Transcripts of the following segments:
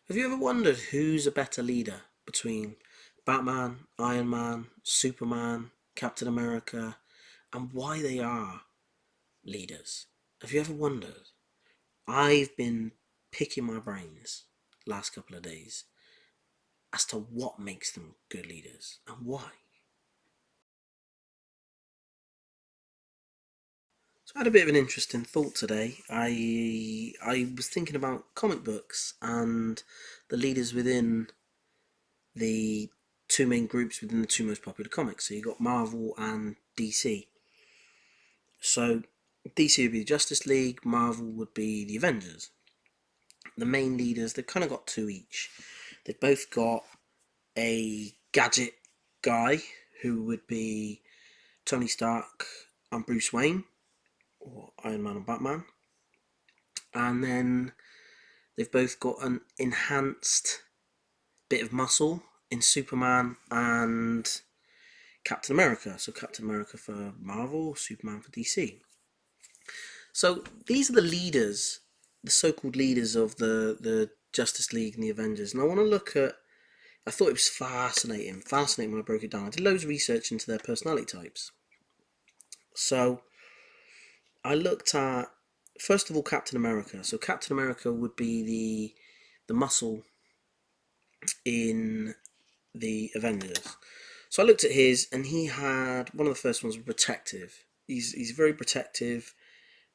Have you ever wondered who's a better leader between Batman, Iron Man, Superman, Captain America, and why they are leaders? Have you ever wondered? I've been picking my brains last couple of days as to what makes them good leaders and why. So I had a bit of an interesting thought today. I was thinking about comic books and the leaders within the two main groups within the two most popular comics. So you got Marvel and DC. So DC would be the Justice League, Marvel would be the Avengers. The main leaders, they've kind of got two each. They've both got a gadget guy who would be Tony Stark and Bruce Wayne, or Iron Man and Batman. And then they've both got an enhanced bit of muscle in Superman and Captain America. So Captain America for Marvel, Superman for DC. So these are the leaders, the so-called leaders of the Justice League and the Avengers. And I want to look at. I thought it was fascinating when I broke it down. I did loads of research into their personality types. So I looked at first of all Captain America. So Captain America would be the muscle in the Avengers. So I looked at his, and he had one of the first ones was protective. He's very protective,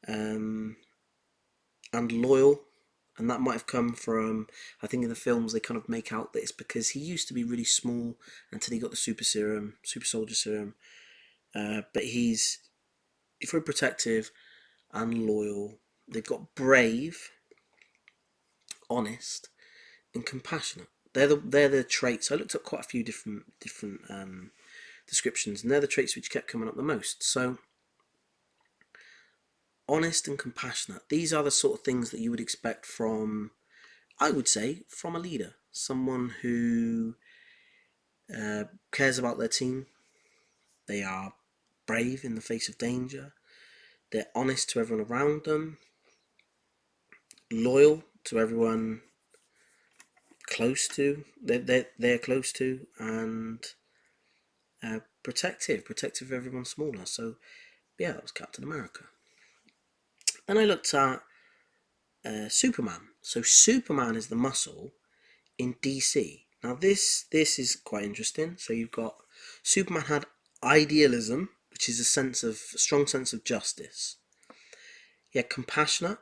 um, and loyal, and that might have come from, I think in the films they kind of make out that it's because he used to be really small until he got the super soldier serum. But he's very protective and loyal. They've got brave, honest, and compassionate. They're the traits. I looked at quite a few different descriptions, and they're the traits which kept coming up the most. So honest and compassionate. These are the sort of things that you would expect from, I would say, from a leader, someone who cares about their team. They are brave in the face of danger. They're honest to everyone around them, loyal to everyone they're close to, and protective of everyone smaller. So yeah, that was Captain America. Then I looked at Superman. So Superman is the muscle in DC. Now this is quite interesting. So you've got Superman had idealism, which is a strong sense of justice. He had compassionate,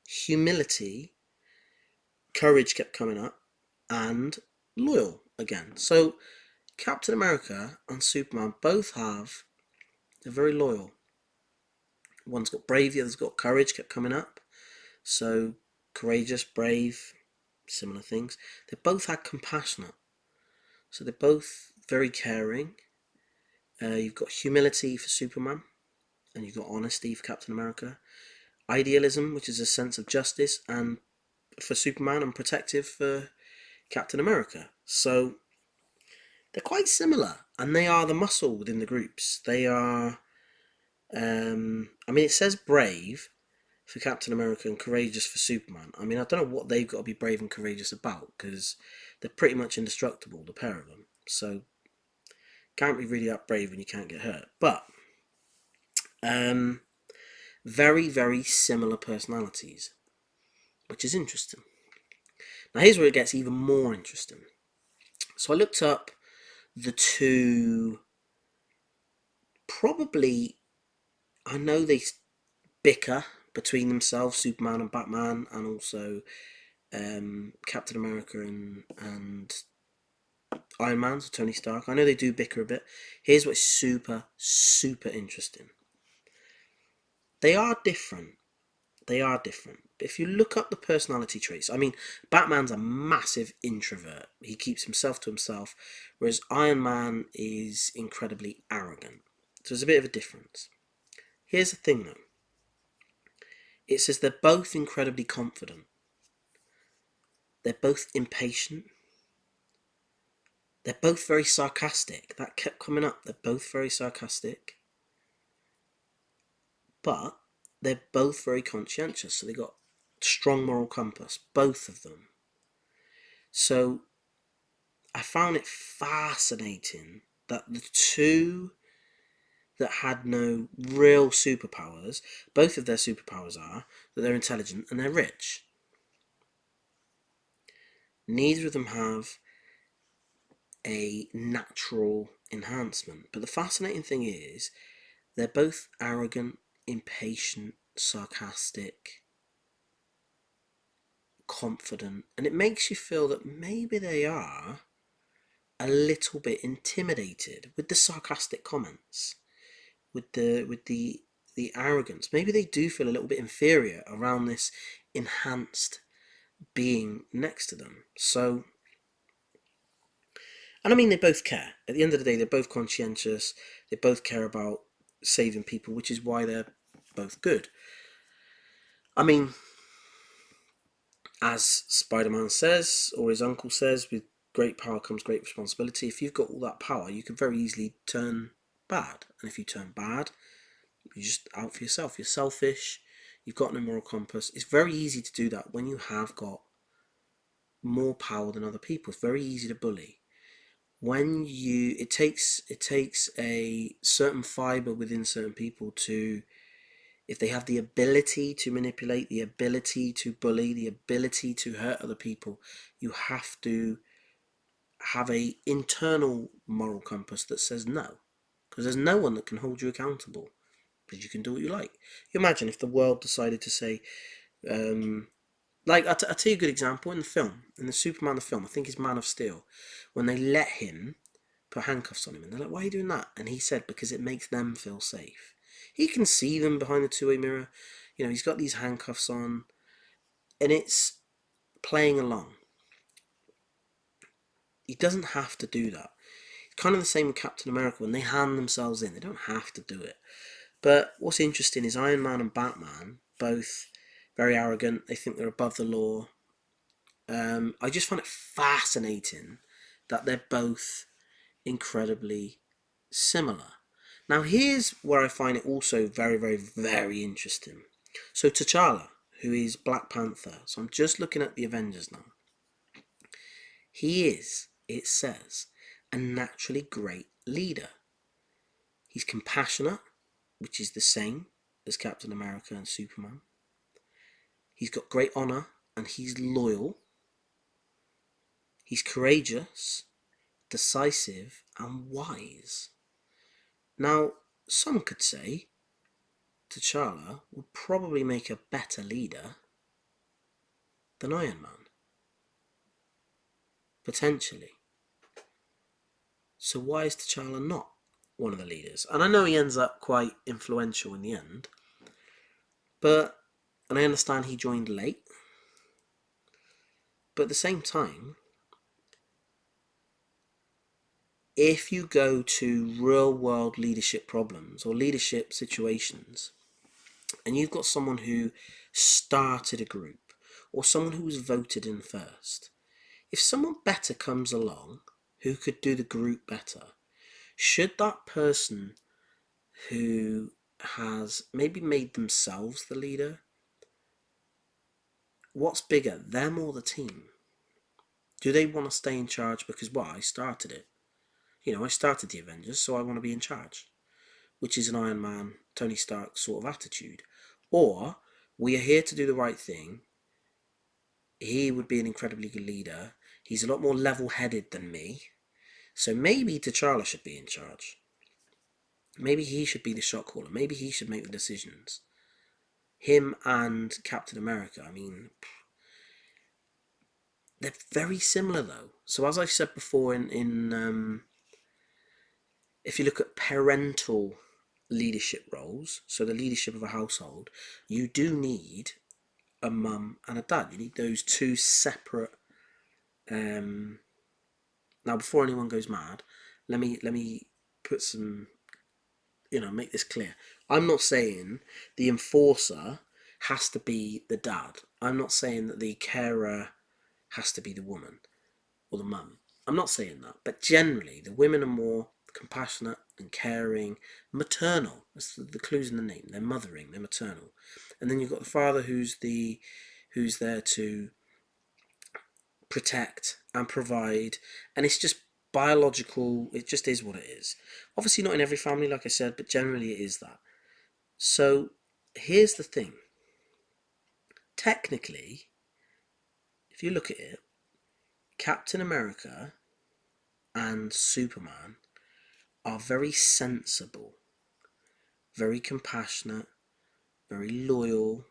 humility, courage kept coming up, and loyal again. So Captain America and Superman both have, they're very loyal. One's got brave, the other's got courage, kept coming up. So courageous, brave, similar things. They both had compassionate. So they're both very caring. You've got humility for Superman, and you've got honesty for Captain America. Idealism, which is a sense of justice, and for Superman, and protective for Captain America. So they're quite similar, and they are the muscle within the groups. They are. I mean, it says brave for Captain America and courageous for Superman. I mean, I don't know what they've got to be brave and courageous about because they're pretty much indestructible, the pair of them. So can't be really that brave when you can't get hurt. But um, very similar personalities, which is interesting. Now here's where it gets even more interesting. So I looked up the two. Probably, I know they bicker between themselves, Superman and Batman, and also Captain America and Iron Man, so Tony Stark. I know they do bicker a bit. Here's what's super interesting. They are different. They are different. But if you look up the personality traits, I mean, Batman's a massive introvert. He keeps himself to himself, whereas Iron Man is incredibly arrogant. So there's a bit of a difference. Here's the thing though. It says they're both incredibly confident. They're both impatient. They're both very sarcastic. That kept coming up. They're both very sarcastic. But they're both very conscientious. So they got strong moral compass, both of them. So I found it fascinating that the two that had no real superpowers, both of their superpowers are that they're intelligent and they're rich. Neither of them have a natural enhancement. But the fascinating thing is, they're both arrogant, impatient, sarcastic, confident, and it makes you feel that maybe they are a little bit intimidated with the sarcastic comments, with the arrogance. Maybe they do feel a little bit inferior around this enhanced being next to them. So, and I mean, they both care. At the end of the day, they're both conscientious. They both care about saving people, which is why they're both good. I mean, as Spider-Man says, or his uncle says, with great power comes great responsibility. If you've got all that power, you can very easily turn bad. And if you turn bad, you're just out for yourself. You're selfish. You've got no moral compass. It's very easy to do that when you have got more power than other people. It's very easy to bully. When you, it takes a certain fiber within certain people to, if they have the ability to manipulate, the ability to bully, the ability to hurt other people, you have to have a internal moral compass that says no, because there's no one that can hold you accountable, because you can do what you like. You imagine if the world decided to say, like I'll tell you a good example in the film, in the Superman the film, I think it's Man of Steel, when they let him put handcuffs on him, and they're like, "Why are you doing that?" And he said, "Because it makes them feel safe." He can see them behind the two-way mirror. You know, he's got these handcuffs on, and it's playing along. He doesn't have to do that. It's kind of the same with Captain America. When they hand themselves in, they don't have to do it. But what's interesting is Iron Man and Batman, both very arrogant. They think they're above the law. I just find it fascinating that they're both incredibly similar. Now, here's where I find it also very, very, very interesting. So, T'Challa, who is Black Panther, so I'm just looking at the Avengers now. He is, it says, a naturally great leader. He's compassionate, which is the same as Captain America and Superman. He's got great honour and he's loyal. He's courageous, decisive, and wise. Now, some could say T'Challa would probably make a better leader than Iron Man. Potentially. So why is T'Challa not one of the leaders? And I know he ends up quite influential in the end, but, and I understand he joined late, but at the same time, if you go to real world leadership problems or leadership situations, and you've got someone who started a group or someone who was voted in first, if someone better comes along who could do the group better, should that person who has maybe made themselves the leader, what's bigger, them or the team? Do they want to stay in charge because, well, I started it? You know, I started the Avengers, so I want to be in charge, which is an Iron Man, Tony Stark sort of attitude. Or, we are here to do the right thing. He would be an incredibly good leader. He's a lot more level-headed than me. So maybe T'Challa should be in charge. Maybe he should be the shot caller. Maybe he should make the decisions. Him and Captain America, I mean, they're very similar though. So as I've said before, in if you look at parental leadership roles, so the leadership of a household, you do need a mum and a dad. You need those two separate. Now, before anyone goes mad, let me put some, make this clear. I'm not saying the enforcer has to be the dad. I'm not saying that the carer has to be the woman or the mum. I'm not saying that. But generally, the women are more compassionate and caring, maternal. That's the clues in the name. They're mothering, they're maternal. And then you've got the father who's there to protect and provide, and it's just biological. It just is what it is. Obviously, not in every family, like I said, but generally it is that. So here's the thing. Technically, if you look at it, Captain America and Superman are very sensible, very compassionate, very loyal,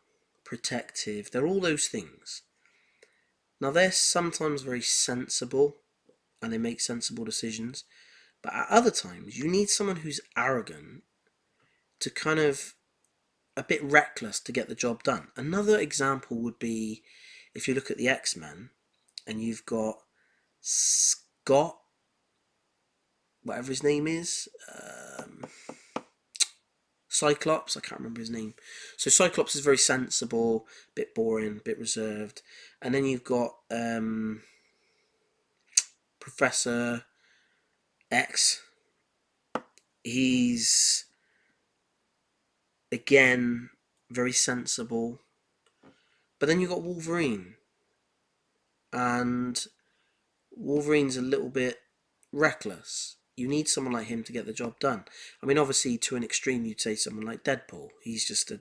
protective. They're all those things. Now, they're sometimes very sensible and they make sensible decisions, but at other times, you need someone who's arrogant to kind of a bit reckless to get the job done. Another example would be if you look at the X-Men and you've got Scott, whatever his name is, Cyclops, I can't remember his name. So Cyclops is very sensible, bit boring, bit reserved. And then you've got Professor X. He's, again, very sensible. But then you've got Wolverine. And Wolverine's a little bit reckless. You need someone like him to get the job done. I mean, obviously, to an extreme, you'd say someone like Deadpool. He's just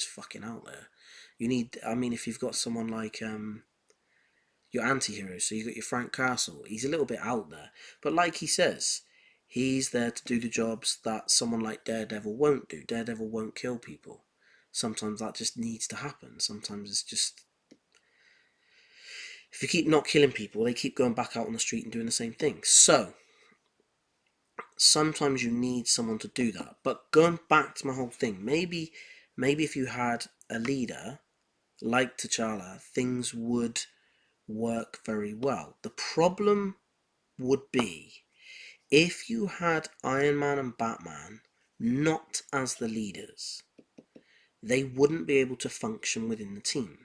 fucking out there. You need, I mean, if you've got someone like your anti-hero, so you've got your Frank Castle, he's a little bit out there. But like he says, he's there to do the jobs that someone like Daredevil won't do. Daredevil won't kill people. Sometimes that just needs to happen. Sometimes it's just, if you keep not killing people, they keep going back out on the street and doing the same thing. So sometimes you need someone to do that. But going back to my whole thing, maybe if you had a leader like T'Challa, things would work very well. The problem would be if you had Iron Man and Batman not as the leaders, they wouldn't be able to function within the team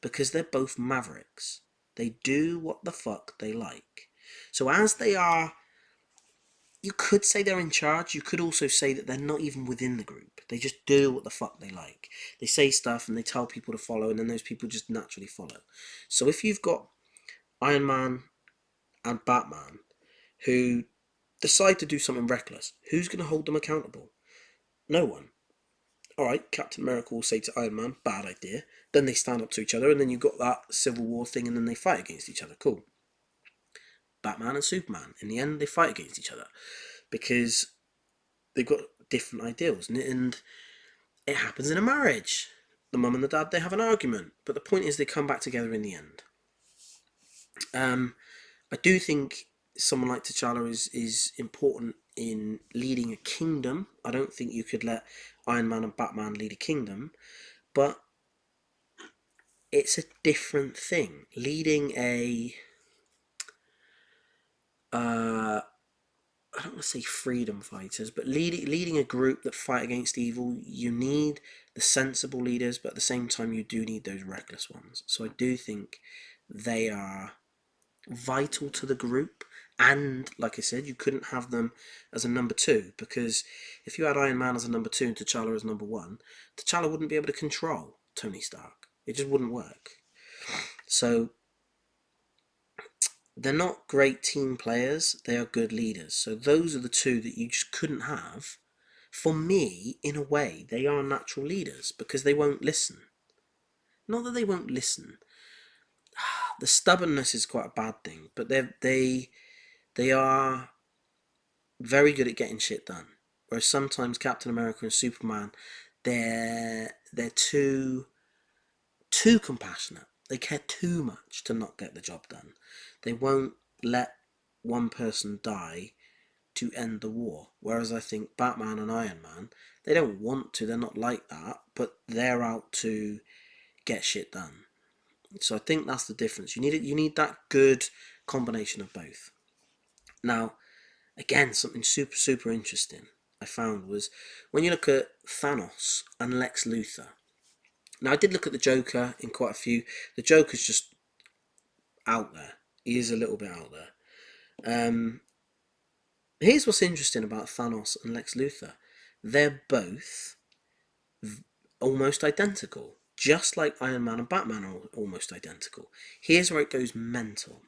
because they're both mavericks. They do what the fuck they like. So as they are, you could say they're in charge. You could also say that they're not even within the group. They just do what the fuck they like. They say stuff and they tell people to follow, and then those people just naturally follow. So if you've got Iron Man and Batman who decide to do something reckless, who's going to hold them accountable? No one. Alright, Captain America will say to Iron Man, bad idea. Then they stand up to each other, and then you've got that Civil War thing, and then they fight against each other. Cool. Batman and Superman, in the end, they fight against each other because they've got different ideals, and it happens in a marriage. The mum and the dad, they have an argument, but the point is they come back together in the end. I do think someone like T'Challa is important in leading a kingdom. I don't think you could let Iron Man and Batman lead a kingdom, but it's a different thing. Leading a I don't want to say freedom fighters, but leading a group that fight against evil, you need the sensible leaders, but at the same time you do need those reckless ones. So I do think they are vital to the group, and like I said, you couldn't have them as a number two, because if you had Iron Man as a number two and T'Challa as number one, T'Challa wouldn't be able to control Tony Stark. It just wouldn't work. So they're not great team players, they are good leaders. So those are the two that you just couldn't have. For me, in a way, they are natural leaders because they won't listen. Not that they won't listen. The stubbornness is quite a bad thing, but they are very good at getting shit done. Whereas sometimes Captain America and Superman, they're too compassionate. They care too much to not get the job done. They won't let one person die to end the war. Whereas I think Batman and Iron Man, they don't want to, they're not like that, but they're out to get shit done. So I think that's the difference. You need that good combination of both. Now, again, something super, super interesting I found was when you look at Thanos and Lex Luthor. Now, I did look at the Joker in quite a few. The Joker's just out there. He is a little bit out there. Here's what's interesting about Thanos and Lex Luthor. They're both almost identical. Just like Iron Man and Batman are almost identical. Here's where it goes mental.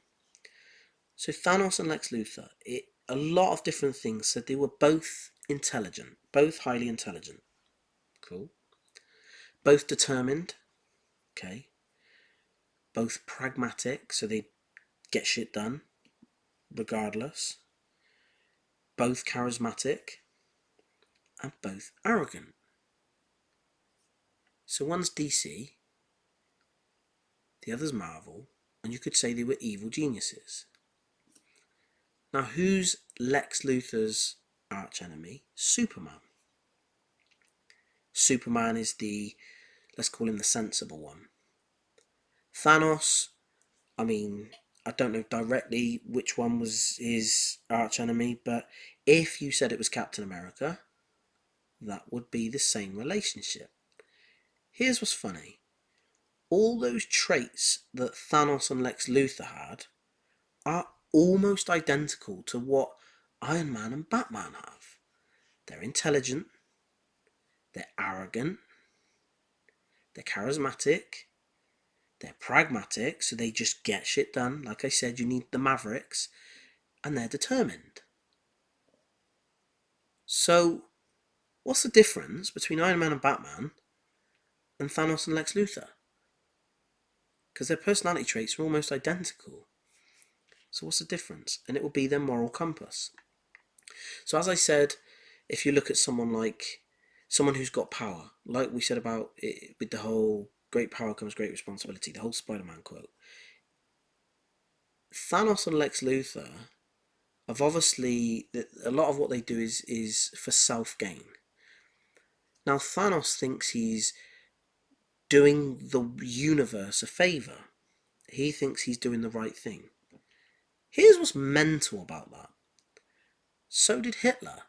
So Thanos and Lex Luthor, a lot of different things said they were both intelligent, both highly intelligent. Cool. Both determined. Okay. Both pragmatic, so they get shit done regardless. Both charismatic. And both arrogant. So one's DC, the other's Marvel, and you could say they were evil geniuses. Now, who's Lex Luthor's archenemy? Superman. Superman is let's call him the sensible one. Thanos, I mean, I don't know directly which one was his archenemy, but if you said it was Captain America, that would be the same relationship. Here's what's funny. All those traits that Thanos and Lex Luthor had are almost identical to what Iron Man and Batman have. They're intelligent, they're arrogant, they're charismatic, they're pragmatic, so they just get shit done. Like I said, you need the Mavericks, and they're determined. So, what's the difference between Iron Man and Batman and Thanos and Lex Luthor? Because their personality traits are almost identical. So what's the difference? And it will be their moral compass. So as I said, if you look at someone who's got power, like we said about it, with the whole great power comes great responsibility, the whole Spider-Man quote, Thanos and Lex Luthor have obviously, a lot of what they do is for self-gain. Now Thanos thinks he's doing the universe a favour. He thinks he's doing the right thing. Here's what's mental about that. So did Hitler.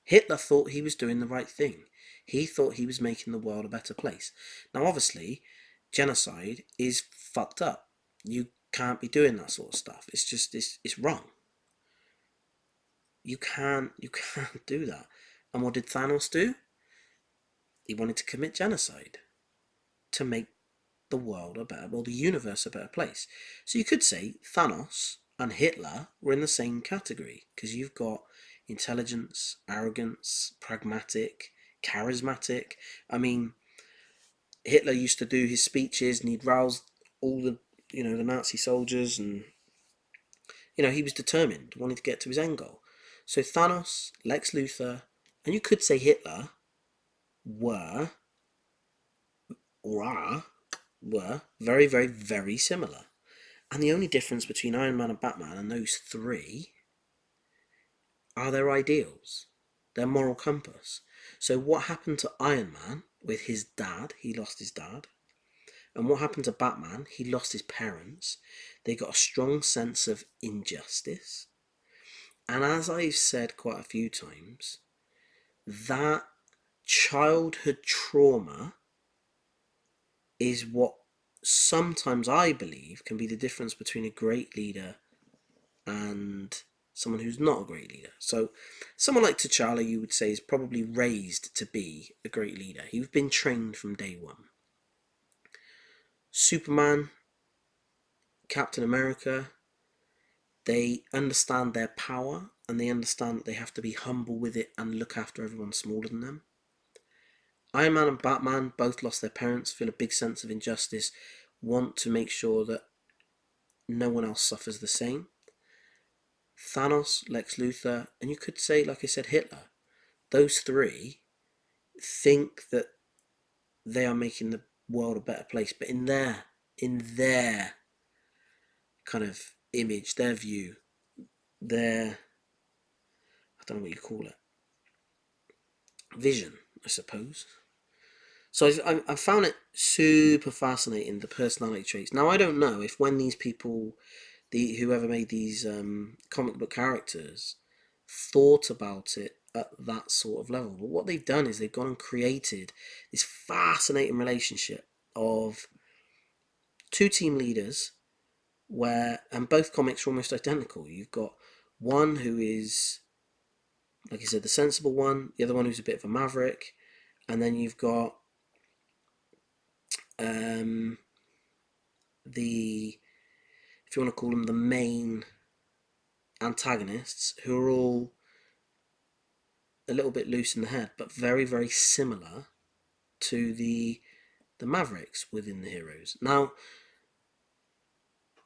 Hitler thought he was doing the right thing. He thought he was making the world a better place. Now, obviously, genocide is fucked up. You can't be doing that sort of stuff. It's just, it's wrong. You can't do that. And what did Thanos do? He wanted to commit genocide to make the world the universe a better place. So you could say Thanos and Hitler were in the same category, because you've got intelligence, arrogance, pragmatic, charismatic. I mean, Hitler used to do his speeches and he'd rouse all the Nazi soldiers, and he was determined, wanted to get to his end goal. So Thanos, Lex Luthor, and you could say Hitler were or are were very, very, very similar. And the only difference between Iron Man and Batman and those three are their ideals, their moral compass. So what happened to Iron Man with his dad? He lost his dad. And what happened to Batman? He lost his parents. They got a strong sense of injustice. And as I've said quite a few times, that childhood trauma is what sometimes I believe can be the difference between a great leader and someone who's not a great leader. So someone like T'Challa, you would say, is probably raised to be a great leader. He's been trained from day one. Superman, Captain America, they understand their power and they understand that they have to be humble with it and look after everyone smaller than them. Iron Man and Batman both lost their parents, feel a big sense of injustice, want to make sure that no one else suffers the same. Thanos, Lex Luthor, and you could say, like I said, Hitler. Those three think that they are making the world a better place, but in their kind of image, their view, their, I don't know what you call it, vision, I suppose. So I found it super fascinating, the personality traits. Now I don't know if when these people, whoever made these comic book characters, thought about it at that sort of level. But what they've done is they've gone and created this fascinating relationship of two team leaders and both comics are almost identical. You've got one who is, like I said, the sensible one, the other one who's a bit of a maverick, and then you've got the, if you want to call them the main antagonists who are all a little bit loose in the head, but very, very similar to the Mavericks within the heroes. Now,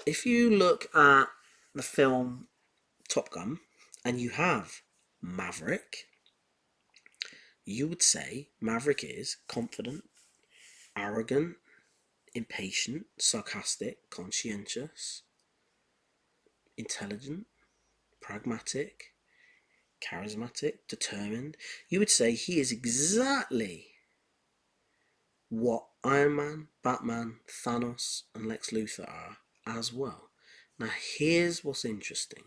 if you look at the film Top Gun and you have Maverick, you would say Maverick is confident, arrogant, impatient, sarcastic, conscientious, intelligent, pragmatic, charismatic, determined. You would say he is exactly what Iron Man, Batman, Thanos, and Lex Luthor are as well. Now, here's what's interesting.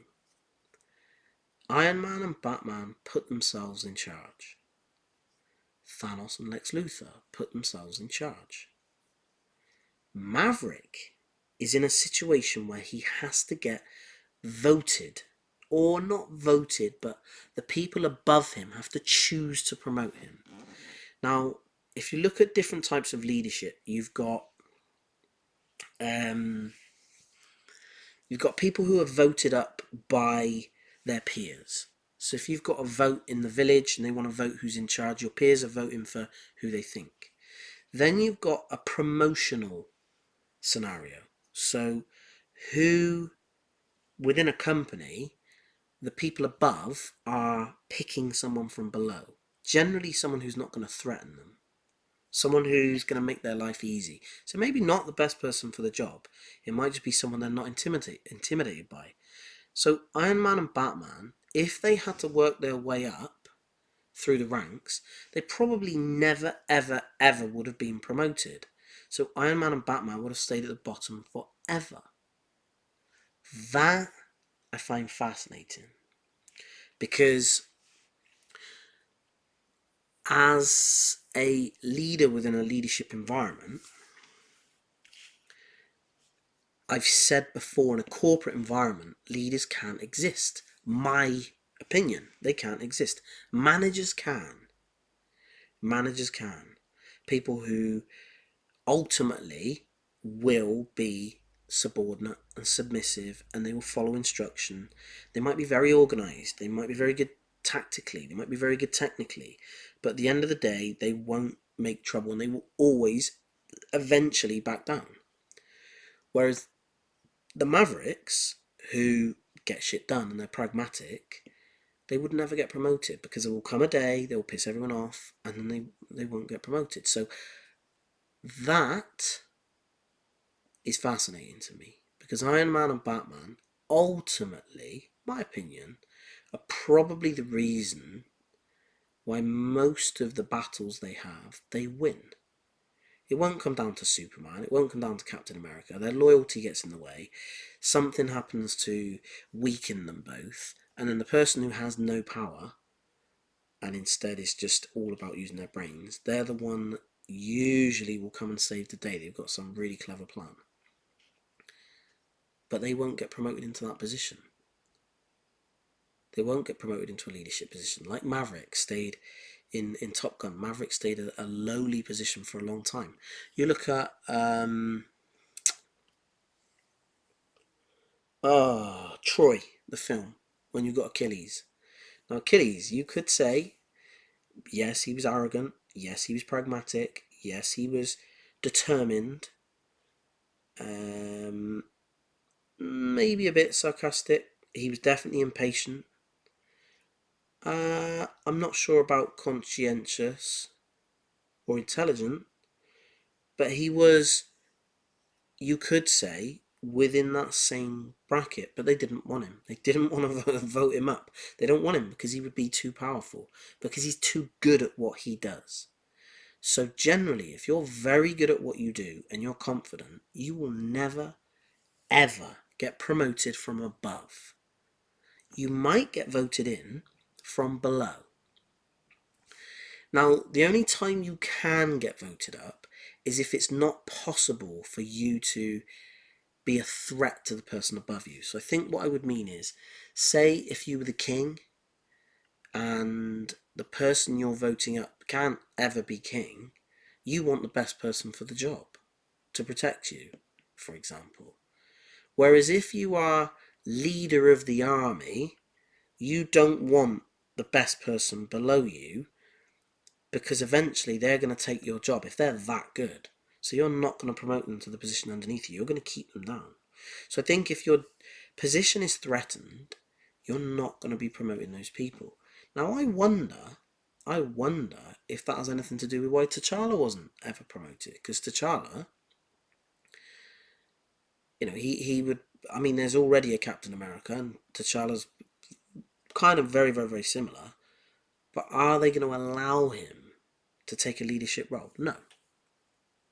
Iron Man and Batman put themselves in charge. Thanos and Lex Luthor put themselves in charge. Maverick is in a situation where he has to get voted, or not voted, but the people above him have to choose to promote him. Now, if you look at different types of leadership, you've got people who are voted up by their peers. So if you've got a vote in the village and they want to vote who's in charge, your peers are voting for who they think. Then you've got a promotional scenario. So who within a company, the people above are picking someone from below. Generally someone who's not going to threaten them. Someone who's going to make their life easy. So maybe not the best person for the job. It might just be someone they're not intimidated by. So Iron Man and Batman, if they had to work their way up through the ranks, they probably never, ever, ever would have been promoted. So Iron Man and Batman would have stayed at the bottom forever. That I find fascinating. Because as a leader within a leadership environment, I've said before, in a corporate environment, leaders can't exist. My opinion, they can't exist. Managers can. Managers can. People who ultimately will be subordinate and submissive, and they will follow instruction. They might be very organised. They might be very good tactically. They might be very good technically. But at the end of the day, they won't make trouble, and they will always eventually back down. Whereas the Mavericks, who get shit done and they're pragmatic, they would never get promoted, because there will come a day they will piss everyone off and then they won't get promoted. So that is fascinating to me, because Iron Man and Batman, ultimately, my opinion, are probably the reason why most of the battles they have, they win. It won't come down to Superman, it won't come down to Captain America. Their loyalty gets in the way. Something happens to weaken them both, and then the person who has no power and instead is just all about using their brains, they're the one that usually will come and save the day. They've got some really clever plan. But they won't get promoted into that position. They won't get promoted into a leadership position. Like Maverick stayed in Top Gun. Maverick stayed at a lowly position for a long time. You look at Troy, the film, when you've got Achilles. Now Achilles, you could say, yes, he was arrogant, yes, he was pragmatic, yes, he was determined, maybe a bit sarcastic, he was definitely impatient. I'm not sure about conscientious or intelligent, but he was, you could say, within that same bracket, but they didn't want him. They didn't want to vote him up. They don't want him because he would be too powerful, because he's too good at what he does. So generally, if you're very good at what you do and you're confident, you will never, ever get promoted from above. You might get voted in from below. Now, the only time you can get voted up is if it's not possible for you to be a threat to the person above you. So I think what I would mean is, say if you were the king and the person you're voting up can't ever be king, you want the best person for the job to protect you, for example. Whereas if you are leader of the army, you don't want the best person below you, because eventually they're going to take your job if they're that good. So you're not going to promote them to the position underneath you. You're going to keep them down. So I think if your position is threatened, you're not going to be promoting those people. Now I wonder if that has anything to do with why T'Challa wasn't ever promoted. Because T'Challa, he would. I mean, there's already a Captain America, and T'Challa's kind of very, very, very similar. But are they going to allow him to take a leadership role? No,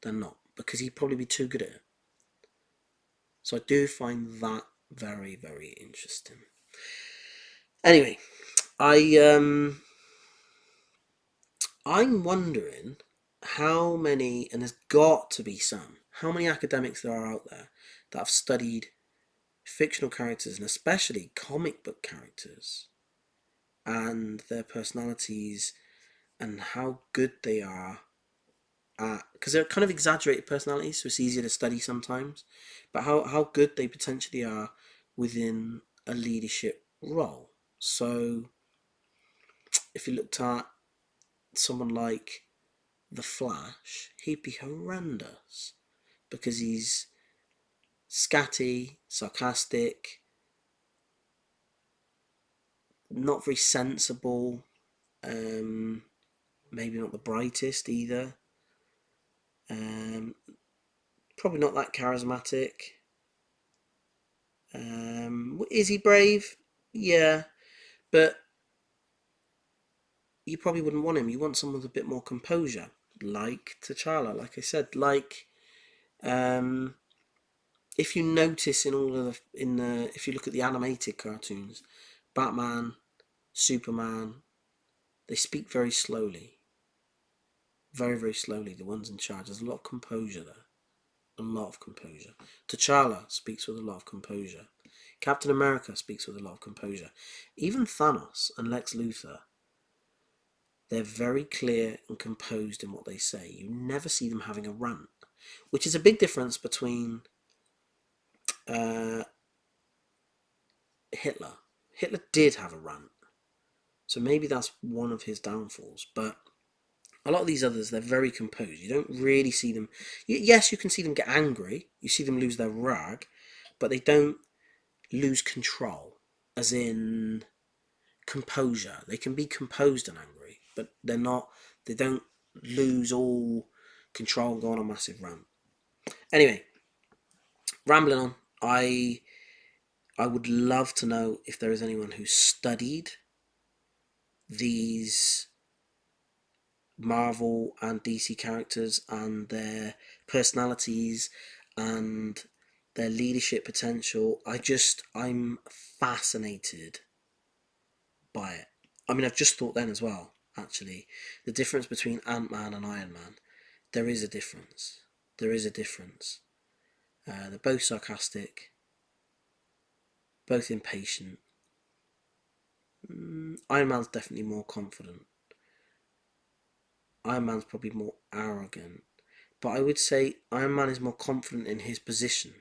they're not, because he'd probably be too good at it. So I do find that very, very interesting. Anyway, I'm wondering how many, and there's got to be some, how many academics there are out there that have studied fictional characters, and especially comic book characters, and their personalities, and how good they are at, because they're kind of exaggerated personalities, so it's easier to study sometimes, but how good they potentially are within a leadership role. So if you looked at someone like the Flash, he'd be horrendous because he's scatty, sarcastic, not very sensible, maybe not the brightest either, probably not that charismatic. Is he brave? Yeah, but you probably wouldn't want him. You want someone with a bit more composure, like T'Challa. Like I said, um, if you notice in all of if you look at the animated cartoons, Batman, Superman, they speak very slowly, very, very slowly. The ones in charge, there's a lot of composure there, a lot of composure. T'Challa speaks with a lot of composure. Captain America speaks with a lot of composure. Even Thanos and Lex Luthor, they're very clear and composed in what they say. You never see them having a rant, which is a big difference between uh, Hitler. Hitler did have a rant, so maybe that's one of his downfalls. But a lot of these others, they're very composed. You don't really see them. Yes, you can see them get angry. You see them lose their rag, but they don't lose control, as in composure. They can be composed and angry, but they're not. They don't lose all control and go on a massive rant. Anyway, rambling on. I would love to know if there is anyone who studied these Marvel and DC characters and their personalities and their leadership potential. I'm fascinated by it. I mean, I've just thought then as well, actually, the difference between Ant-Man and Iron Man. There is a difference. There is a difference. They're both sarcastic, both impatient. Iron Man's definitely more confident. Iron Man's probably more arrogant. But I would say Iron Man is more confident in his position,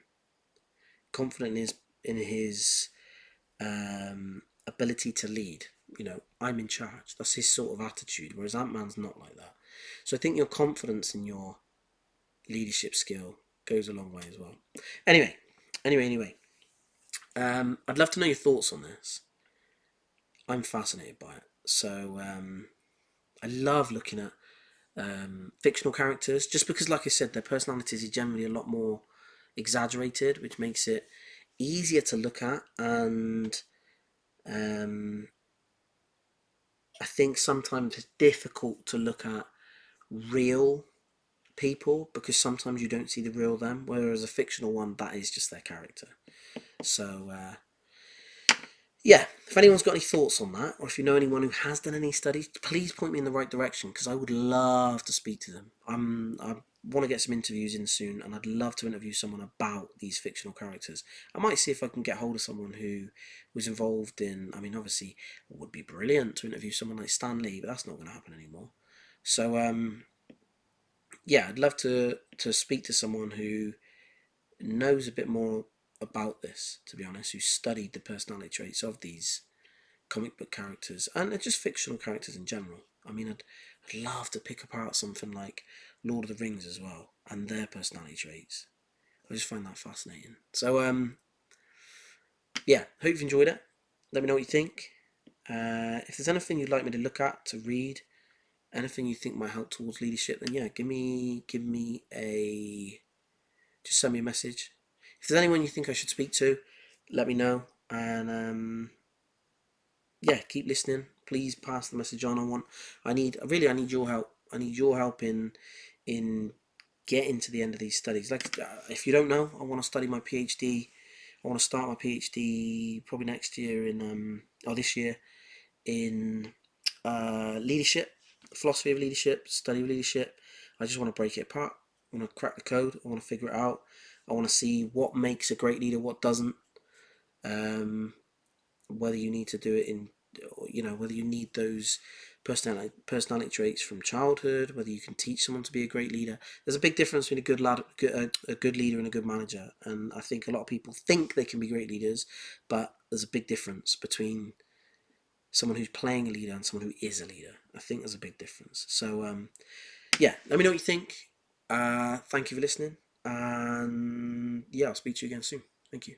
confident in his ability to lead. I'm in charge. That's his sort of attitude. Whereas Ant Man's not like that. So I think your confidence in your leadership skill goes a long way as well. Anyway. I'd love to know your thoughts on this. I'm fascinated by it. So I love looking at fictional characters, just because, like I said, their personalities are generally a lot more exaggerated, which makes it easier to look at. And I think sometimes it's difficult to look at real people because sometimes you don't see the real them, whereas a fictional one, that is just their character. So yeah, if anyone's got any thoughts on that, or if you know anyone who has done any studies, please point me in the right direction, because I would love to speak to them. I want to get some interviews in soon, and I'd love to interview someone about these fictional characters. I might see if I can get hold of someone who was involved in. I mean, obviously, it would be brilliant to interview someone like Stan Lee, but that's not going to happen anymore. So yeah, I'd love to speak to someone who knows a bit more about this, to be honest, who studied the personality traits of these comic book characters and just fictional characters in general. I mean, I'd love to pick apart something like Lord of the Rings as well and their personality traits. I just find that fascinating. So, yeah, hope you've enjoyed it. Let me know what you think. If there's anything you'd like me to look at, to read, anything you think might help towards leadership, then yeah, give me just send me a message. If there's anyone you think I should speak to, let me know. And yeah, keep listening. Please pass the message on. I need your help. I need your help in getting to the end of these studies. Like, if you don't know, I want to study my PhD. I want to start my PhD probably next year or this year in leadership, philosophy of leadership, study of leadership. I just want to break it apart. I want to crack the code. I want to figure it out. I want to see what makes a great leader, what doesn't. Whether you need to do it in, whether you need those personality traits from childhood, whether you can teach someone to be a great leader. There's a big difference between a good leader and a good manager, and I think a lot of people think they can be great leaders, but there's a big difference between someone who's playing a leader and someone who is a leader. I think there's a big difference. So yeah, let me know what you think. Thank you for listening, and yeah, I'll speak to you again soon. Thank you.